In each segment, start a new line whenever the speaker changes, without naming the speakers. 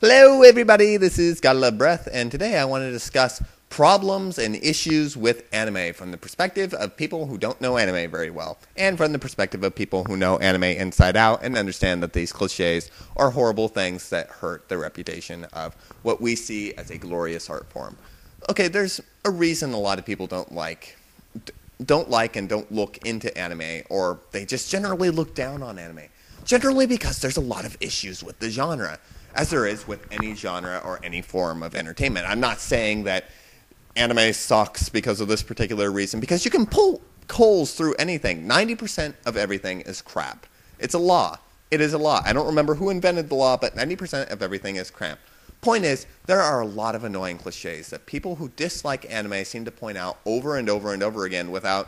Hello everybody, this is Gotta Love Breath, and today I want to discuss problems and issues with anime from the perspective of people who don't know anime very well, and from the perspective of people who know anime inside out and understand that these cliches are horrible things that hurt the reputation of what we see as a glorious art form. Okay, there's a reason a lot of people don't like and don't look into anime, or they just generally look down on anime. Generally because there's a lot of issues with the genre, as there is with any genre or any form of entertainment. I'm not saying that anime sucks because of this particular reason, because you can pull coals through anything. 90% of everything is crap. It's a law. It is a law. I don't remember who invented the law, but 90% of everything is crap. Point is, there are a lot of annoying cliches that people who dislike anime seem to point out over and over and over again without,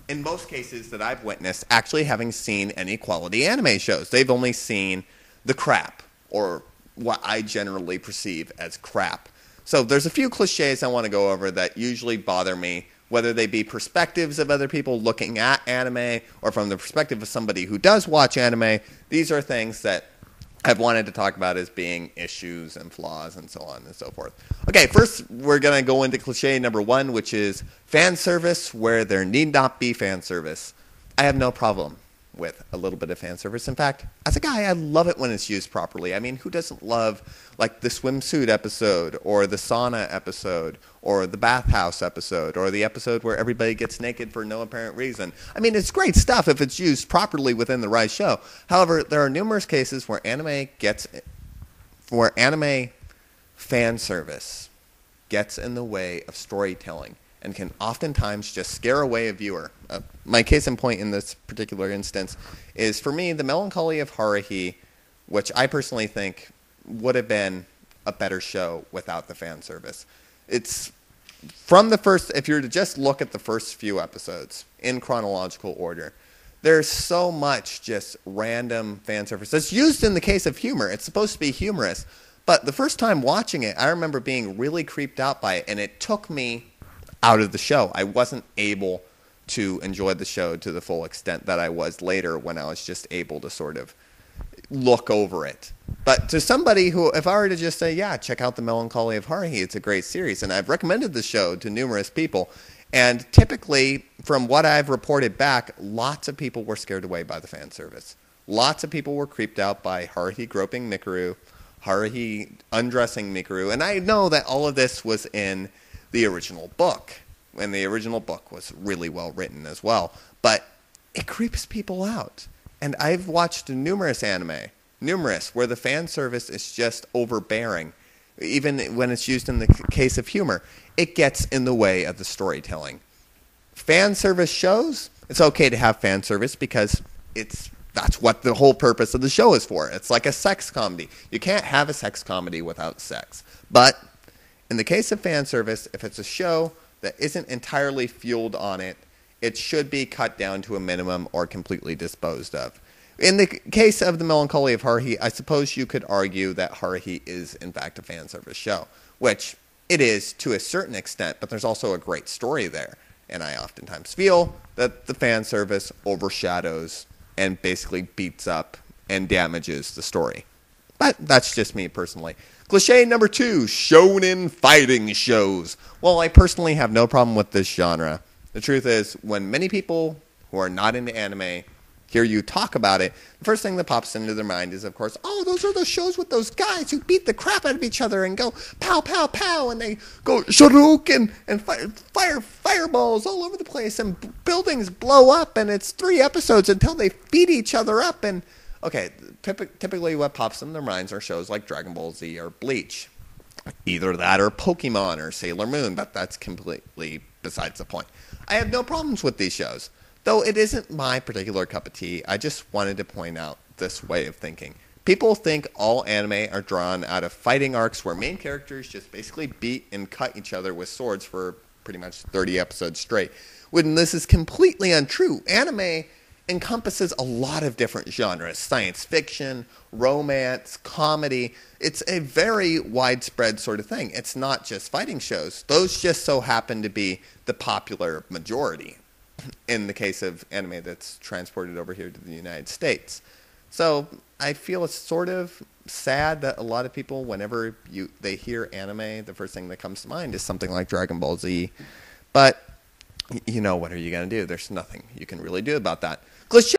in most cases that I've witnessed, actually having seen any quality anime shows. They've only seen the crap, or what I generally perceive as crap. So there's a few cliches I want to go over that usually bother me, whether they be perspectives of other people looking at anime or from the perspective of somebody who does watch anime. These are things that I've wanted to talk about as being issues and flaws and so on and so forth. Okay, first we're going to go into cliche number one, which is fan service where there need not be fan service. I have no problem with a little bit of fan service. In fact, as a guy, I love it when it's used properly. I mean, who doesn't love like the swimsuit episode, or the sauna episode, or the bathhouse episode, or the episode where everybody gets naked for no apparent reason? I mean, it's great stuff if it's used properly within the right show. However, there are numerous cases where anime fan service gets in the way of storytelling and can oftentimes just scare away a viewer. My case in point in this particular instance is, for me, The Melancholy of Haruhi, which I personally think would have been a better show without the fan service. It's from the first, if you were to just look at the first few episodes in chronological order, there's so much just random fan service. It's used in the case of humor. It's supposed to be humorous. But the first time watching it, I remember being really creeped out by it, and it took me out of the show. I wasn't able to enjoy the show to the full extent that I was later when I was just able to sort of look over it. But to somebody who, if I were to just say, yeah, check out The Melancholy of Haruhi, it's a great series, and I've recommended the show to numerous people, and typically, from what I've reported back, lots of people were scared away by the fan service. Lots of people were creeped out by Haruhi groping Mikuru, Haruhi undressing Mikuru, and I know that all of this was in the original book, and the original book was really well written as well, but it creeps people out. And I've watched numerous anime, where the fan service is just overbearing. Even when it's used in the case of humor, it gets in the way of the storytelling. Fan service shows, it's okay to have fan service because that's what the whole purpose of the show is for. It's like a sex comedy. You can't have a sex comedy without sex. But in the case of fan service, if it's a show that isn't entirely fueled on it, it should be cut down to a minimum or completely disposed of. In the case of The Melancholy of Haruhi, I suppose you could argue that Haruhi is, in fact, a fan service show, which it is to a certain extent, but there's also a great story there. And I oftentimes feel that the fan service overshadows and basically beats up and damages the story. But that's just me personally. Cliche number two, shonen fighting shows. Well, I personally have no problem with this genre. The truth is, when many people who are not into anime hear you talk about it, the first thing that pops into their mind is, of course, oh, those are those shows with those guys who beat the crap out of each other and go pow, pow, pow, and they go shuriken and fire fireballs all over the place, and buildings blow up, and it's 3 episodes until they beat each other up. And okay, typically what pops in their minds are shows like Dragon Ball Z or Bleach. Either that or Pokemon or Sailor Moon, but that's completely besides the point. I have no problems with these shows, though it isn't my particular cup of tea. I just wanted to point out this way of thinking. People think all anime are drawn out of fighting arcs where main characters just basically beat and cut each other with swords for pretty much 30 episodes straight, when this is completely untrue. Anime encompasses a lot of different genres: science fiction, romance, comedy. It's a very widespread sort of thing. It's not just fighting shows. Those just so happen to be the popular majority in the case of anime that's transported over here to the United States. So I feel it's sort of sad that a lot of people, whenever they hear anime, the first thing that comes to mind is something like Dragon Ball Z. But, what are you going to do? There's nothing you can really do about that. Cliché